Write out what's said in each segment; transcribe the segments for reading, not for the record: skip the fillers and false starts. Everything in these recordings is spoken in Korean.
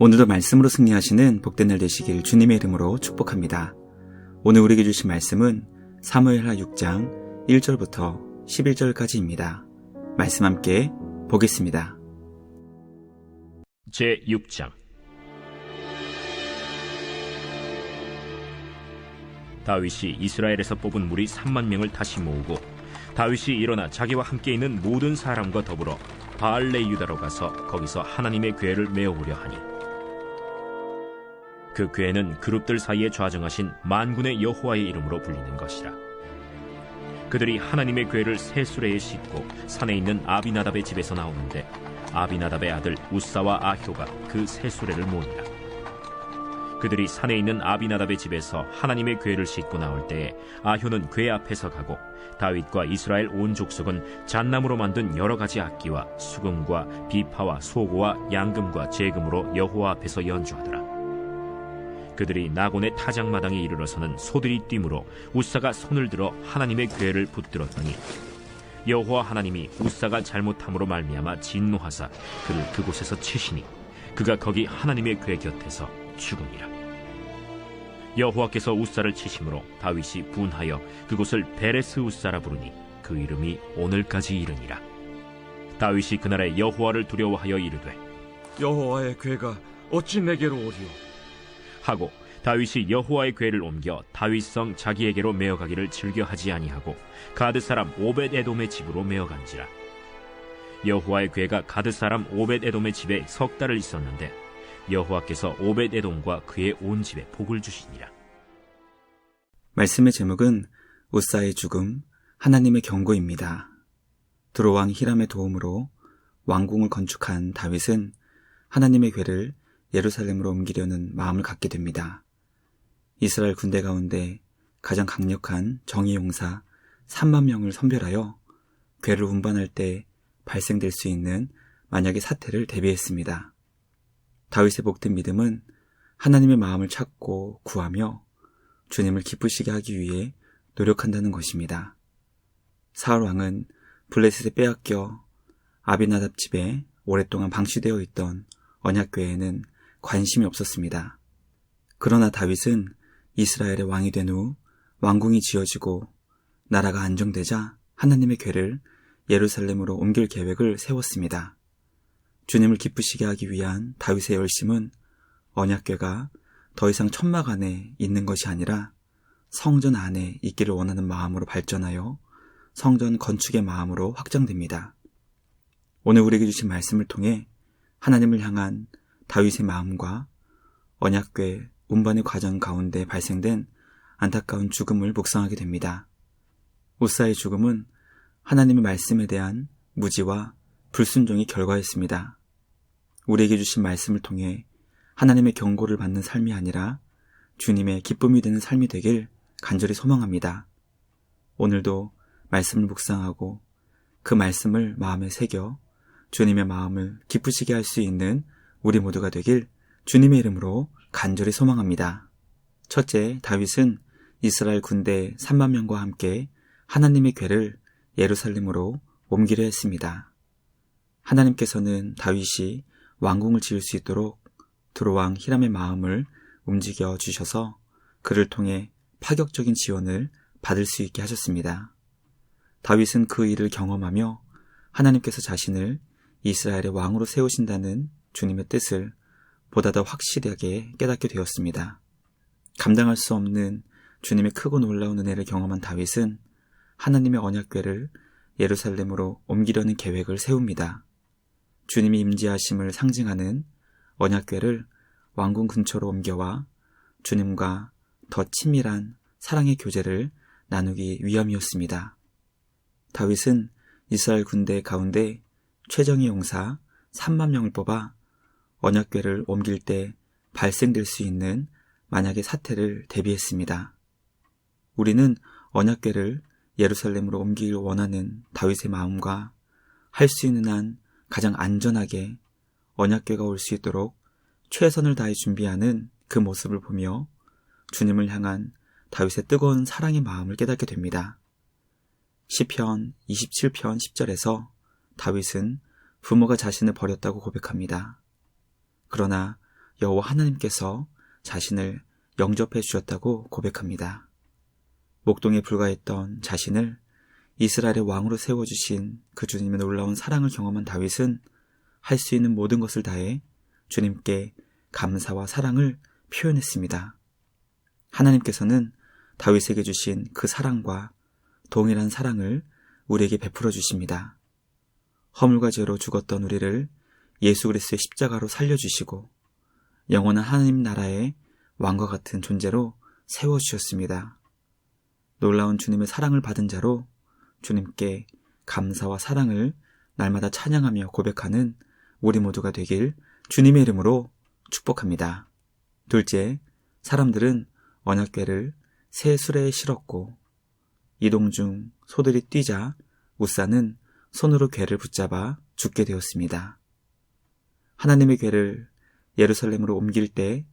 오늘도 말씀으로 승리하시는 복된 날 되시길 주님의 이름으로 축복합니다. 오늘 우리에게 주신 말씀은 사무엘하 6장 1절부터 11절까지입니다. 말씀 함께 보겠습니다. 제6장. 다윗이 이스라엘에서 뽑은 무리 3만 명을 다시 모으고 다윗이 일어나 자기와 함께 있는 모든 사람과 더불어 바알레 유다로 가서 거기서 하나님의 궤를 메어오려 하니, 그 궤는 그룹들 사이에 좌정하신 만군의 여호와의 이름으로 불리는 것이라. 그들이 하나님의 궤를 새 수레에 싣고 산에 있는 아비나답의 집에서 나오는데, 아비나답의 아들 우사와 아효가 그 새 수레를 모으니라. 그들이 산에 있는 아비나답의 집에서 하나님의 궤를 싣고 나올 때에 아효는 궤 앞에서 가고, 다윗과 이스라엘 온 족속은 잣나무로 만든 여러 가지 악기와 수금과 비파와 소고와 양금과 제금으로 여호와 앞에서 연주하더라. 그들이 나곤의 타작마당에 이르러서는 소들이 뛰므로 우사가 손을 들어 하나님의 궤를 붙들었더니, 여호와 하나님이 우사가 잘못함으로 말미암아 진노하사 그를 그곳에서 치시니 그가 거기 하나님의 궤 곁에서 죽으니라. 여호와께서 우사를 치심으로 다윗이 분하여 그곳을 베레스 우사라 부르니 그 이름이 오늘까지 이르니라. 다윗이 그날에 여호와를 두려워하여 이르되, 여호와의 궤가 어찌 내게로 오리오? 하고 다윗이 여호와의 궤를 옮겨 다윗성 자기에게로 메어가기를 즐겨하지 아니하고 가드 사람 오벳 에돔의 집으로 메어간지라. 여호와의 궤가 가드 사람 오벳 에돔의 집에 석 달을 있었는데 여호와께서 오벳 에돔과 그의 온 집에 복을 주시니라. 말씀의 제목은 우사의 죽음, 하나님의 경고입니다. 두로왕 히람의 도움으로 왕궁을 건축한 다윗은 하나님의 궤를 예루살렘으로 옮기려는 마음을 갖게 됩니다. 이스라엘 군대 가운데 가장 강력한 정의용사 3만 명을 선별하여 궤를 운반할 때 발생될 수 있는 만약의 사태를 대비했습니다. 다윗의 복된 믿음은 하나님의 마음을 찾고 구하며 주님을 기쁘시게 하기 위해 노력한다는 것입니다. 사울 왕은 블레셋에 빼앗겨 아비나답 집에 오랫동안 방치되어 있던 언약궤에는 관심이 없었습니다. 그러나 다윗은 이스라엘의 왕이 된 후 왕궁이 지어지고 나라가 안정되자 하나님의 궤를 예루살렘으로 옮길 계획을 세웠습니다. 주님을 기쁘시게 하기 위한 다윗의 열심은 언약궤가 더 이상 천막 안에 있는 것이 아니라 성전 안에 있기를 원하는 마음으로 발전하여 성전 건축의 마음으로 확장됩니다. 오늘 우리에게 주신 말씀을 통해 하나님을 향한 다윗의 마음과 언약궤 운반의 과정 가운데 발생된 안타까운 죽음을 묵상하게 됩니다. 우사의 죽음은 하나님의 말씀에 대한 무지와 불순종의 결과였습니다. 우리에게 주신 말씀을 통해 하나님의 경고를 받는 삶이 아니라 주님의 기쁨이 되는 삶이 되길 간절히 소망합니다. 오늘도 말씀을 묵상하고 그 말씀을 마음에 새겨 주님의 마음을 기쁘시게 할 수 있는 우리 모두가 되길 주님의 이름으로 간절히 소망합니다. 첫째, 다윗은 이스라엘 군대 3만 명과 함께 하나님의 궤를 예루살렘으로 옮기려 했습니다. 하나님께서는 다윗이 왕궁을 지을 수 있도록 두로왕 히람의 마음을 움직여 주셔서 그를 통해 파격적인 지원을 받을 수 있게 하셨습니다. 다윗은 그 일을 경험하며 하나님께서 자신을 이스라엘의 왕으로 세우신다는 주님의 뜻을 보다 더 확실하게 깨닫게 되었습니다. 감당할 수 없는 주님의 크고 놀라운 은혜를 경험한 다윗은 하나님의 언약궤를 예루살렘으로 옮기려는 계획을 세웁니다. 주님이 임재하심을 상징하는 언약궤를 왕궁 근처로 옮겨와 주님과 더 친밀한 사랑의 교제를 나누기 위함이었습니다. 다윗은 이스라엘 군대 가운데 최정예 용사 3만 명을 뽑아 언약궤를 옮길 때 발생될 수 있는 만약의 사태를 대비했습니다. 우리는 언약궤를 예루살렘으로 옮기길 원하는 다윗의 마음과 할 수 있는 한 가장 안전하게 언약궤가 올 수 있도록 최선을 다해 준비하는 그 모습을 보며 주님을 향한 다윗의 뜨거운 사랑의 마음을 깨닫게 됩니다. 시편 27편 10절에서 다윗은 부모가 자신을 버렸다고 고백합니다. 그러나 여호와 하나님께서 자신을 영접해 주셨다고 고백합니다. 목동에 불과했던 자신을 이스라엘의 왕으로 세워주신 그 주님의 놀라운 사랑을 경험한 다윗은 할 수 있는 모든 것을 다해 주님께 감사와 사랑을 표현했습니다. 하나님께서는 다윗에게 주신 그 사랑과 동일한 사랑을 우리에게 베풀어 주십니다. 허물과 죄로 죽었던 우리를 예수 그리스도의 십자가로 살려주시고 영원한 하나님 나라의 왕과 같은 존재로 세워주셨습니다. 놀라운 주님의 사랑을 받은 자로 주님께 감사와 사랑을 날마다 찬양하며 고백하는 우리 모두가 되길 주님의 이름으로 축복합니다. 둘째, 사람들은 언약궤를 새 수레에 실었고 이동 중 소들이 뛰자 우사는 손으로 궤를 붙잡아 죽게 되었습니다. 하나님의 궤를 예루살렘으로 옮길 때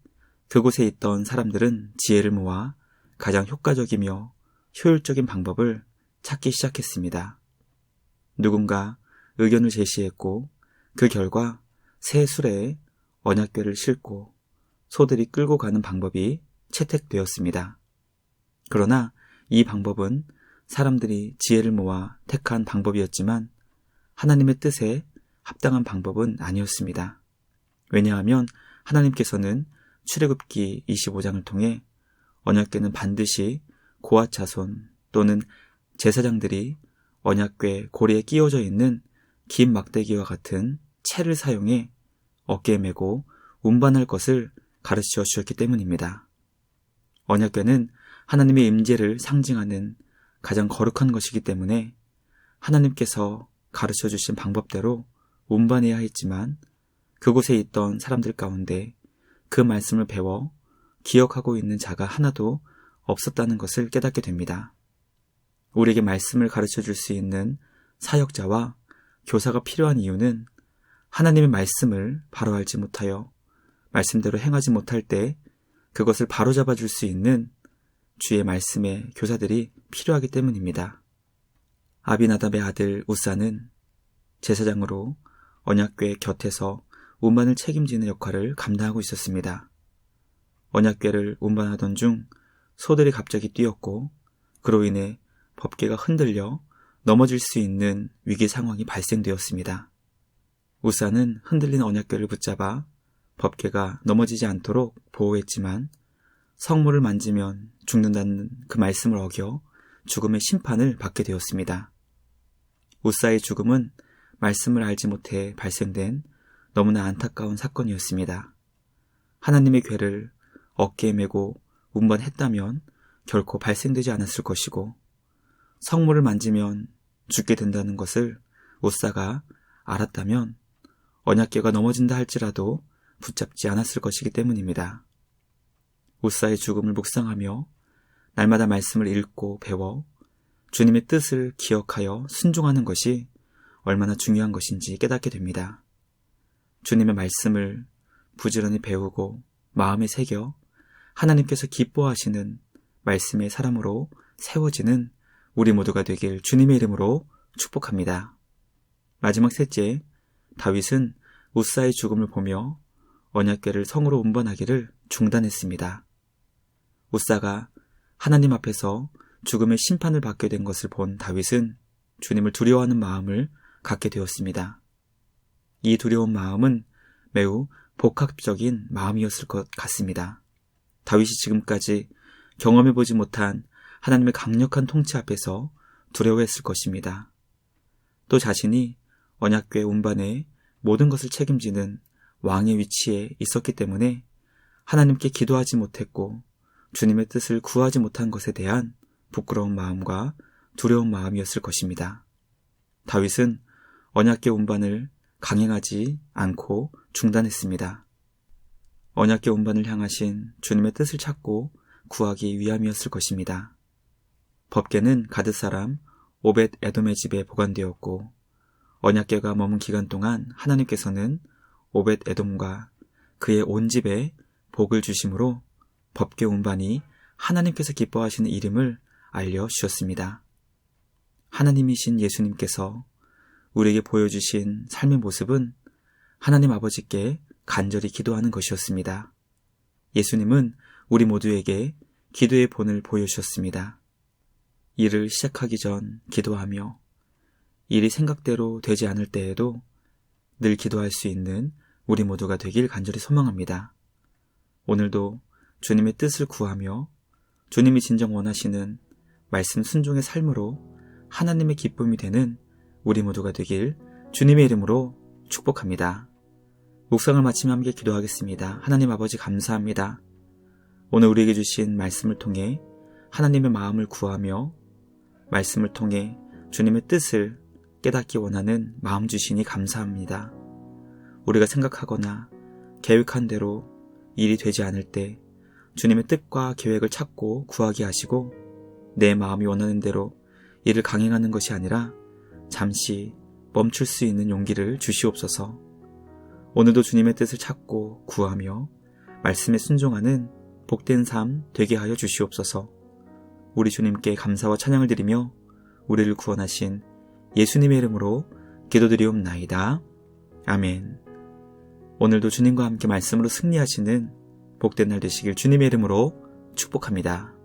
그곳에 있던 사람들은 지혜를 모아 가장 효과적이며 효율적인 방법을 찾기 시작했습니다. 누군가 의견을 제시했고 그 결과 새 수레에 언약궤를 싣고 소들이 끌고 가는 방법이 채택되었습니다. 그러나 이 방법은 사람들이 지혜를 모아 택한 방법이었지만 하나님의 뜻에 합당한 방법은 아니었습니다. 왜냐하면 하나님께서는 출애굽기 25장을 통해 언약궤는 반드시 고앗 자손 또는 제사장들이 언약궤 고리에 끼워져 있는 긴 막대기와 같은 채를 사용해 어깨에 메고 운반할 것을 가르쳐 주셨기 때문입니다. 언약궤는 하나님의 임재를 상징하는 가장 거룩한 것이기 때문에 하나님께서 가르쳐 주신 방법대로 운반해야 했지만 그곳에 있던 사람들 가운데 그 말씀을 배워 기억하고 있는 자가 하나도 없었다는 것을 깨닫게 됩니다. 우리에게 말씀을 가르쳐 줄 수 있는 사역자와 교사가 필요한 이유는 하나님의 말씀을 바로 알지 못하여 말씀대로 행하지 못할 때 그것을 바로잡아 줄 수 있는 주의 말씀의 교사들이 필요하기 때문입니다. 아비나답의 아들 우사는 제사장으로 언약궤 곁에서 운반을 책임지는 역할을 감당하고 있었습니다. 언약궤를 운반하던 중 소들이 갑자기 뛰었고 그로 인해 법궤가 흔들려 넘어질 수 있는 위기 상황이 발생되었습니다. 우사는 흔들린 언약궤를 붙잡아 법궤가 넘어지지 않도록 보호했지만 성물을 만지면 죽는다는 그 말씀을 어겨 죽음의 심판을 받게 되었습니다. 우사의 죽음은 말씀을 알지 못해 발생된 너무나 안타까운 사건이었습니다. 하나님의 궤를 어깨에 메고 운반했다면 결코 발생되지 않았을 것이고 성물을 만지면 죽게 된다는 것을 우사가 알았다면 언약궤가 넘어진다 할지라도 붙잡지 않았을 것이기 때문입니다. 우사의 죽음을 묵상하며 날마다 말씀을 읽고 배워 주님의 뜻을 기억하여 순종하는 것이 얼마나 중요한 것인지 깨닫게 됩니다. 주님의 말씀을 부지런히 배우고 마음에 새겨 하나님께서 기뻐하시는 말씀의 사람으로 세워지는 우리 모두가 되길 주님의 이름으로 축복합니다. 마지막 셋째, 다윗은 우사의 죽음을 보며 언약궤를 성으로 운반하기를 중단했습니다. 우사가 하나님 앞에서 죽음의 심판을 받게 된 것을 본 다윗은 주님을 두려워하는 마음을 갖게 되었습니다. 이 두려운 마음은 매우 복합적인 마음이었을 것 같습니다. 다윗이 지금까지 경험해보지 못한 하나님의 강력한 통치 앞에서 두려워했을 것입니다. 또 자신이 언약궤 운반에 모든 것을 책임지는 왕의 위치에 있었기 때문에 하나님께 기도하지 못했고 주님의 뜻을 구하지 못한 것에 대한 부끄러운 마음과 두려운 마음이었을 것입니다. 다윗은 언약궤 운반을 강행하지 않고 중단했습니다. 언약궤 운반을 향하신 주님의 뜻을 찾고 구하기 위함이었을 것입니다. 법궤는 가드 사람 오벳 에돔의 집에 보관되었고 언약궤가 머문 기간 동안 하나님께서는 오벳 에돔과 그의 온 집에 복을 주심으로 법궤 운반이 하나님께서 기뻐하시는 이름을 알려주셨습니다. 하나님이신 예수님께서 우리에게 보여주신 삶의 모습은 하나님 아버지께 간절히 기도하는 것이었습니다. 예수님은 우리 모두에게 기도의 본을 보여주셨습니다. 일을 시작하기 전 기도하며 일이 생각대로 되지 않을 때에도 늘 기도할 수 있는 우리 모두가 되길 간절히 소망합니다. 오늘도 주님의 뜻을 구하며 주님이 진정 원하시는 말씀 순종의 삶으로 하나님의 기쁨이 되는 우리 모두가 되길 주님의 이름으로 축복합니다. 묵상을 마치며 함께 기도하겠습니다. 하나님 아버지 감사합니다. 오늘 우리에게 주신 말씀을 통해 하나님의 마음을 구하며 말씀을 통해 주님의 뜻을 깨닫기 원하는 마음 주시니 감사합니다. 우리가 생각하거나 계획한 대로 일이 되지 않을 때 주님의 뜻과 계획을 찾고 구하게 하시고 내 마음이 원하는 대로 일을 강행하는 것이 아니라 잠시 멈출 수 있는 용기를 주시옵소서. 오늘도 주님의 뜻을 찾고 구하며 말씀에 순종하는 복된 삶 되게 하여 주시옵소서. 우리 주님께 감사와 찬양을 드리며 우리를 구원하신 예수님의 이름으로 기도드리옵나이다. 아멘. 오늘도 주님과 함께 말씀으로 승리하시는 복된 날 되시길 주님의 이름으로 축복합니다.